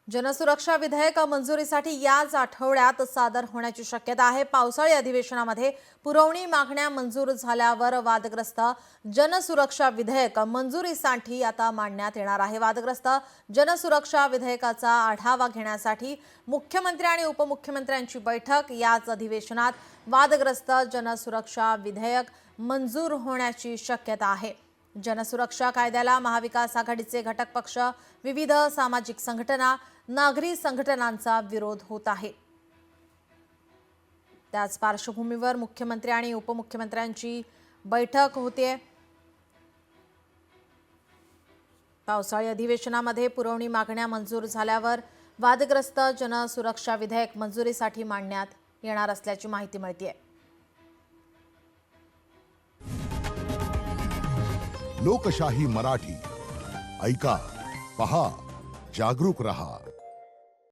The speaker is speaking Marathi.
जनसुरक्षा विधेयक मंजुरीसाठी याच आठवड्यात सादर होण्याची शक्यता आहे। पावसाळी अधिवेशनामध्ये पुरवणी मागण्या मंजूर झाल्यावर वादग्रस्त जनसुरक्षा विधेयक मंजुरीसाठी आता मांडण्यात येणार आहे। वादग्रस्त जनसुरक्षा विधेयकाचा आढावा घेण्यासाठी मुख्यमंत्री आणि उपमुख्यमंत्र्यांची बैठक। याच अधिवेशनात वादग्रस्त जनसुरक्षा विधेयक मंजूर होण्याची शक्यता आहे। जनसुरक्षा कायद्याला महाविकास आघाडीचे घटक पक्ष, विविध सामाजिक संघटना, नागरी संघटनांचा विरोध होत आहे। त्याच पार्श्वभूमीवर मुख्यमंत्री आणि उपमुख्यमंत्र्यांची बैठक होते। पावसाळी अधिवेशनामध्ये पुरवणी मागण्या मंजूर झाल्यावर वादग्रस्त जनसुरक्षा विधेयक मंजुरीसाठी मांडण्यात येणार असल्याची माहिती मिळते। लोकशाही मराठी ऐका, पहा, जागरूक रहा।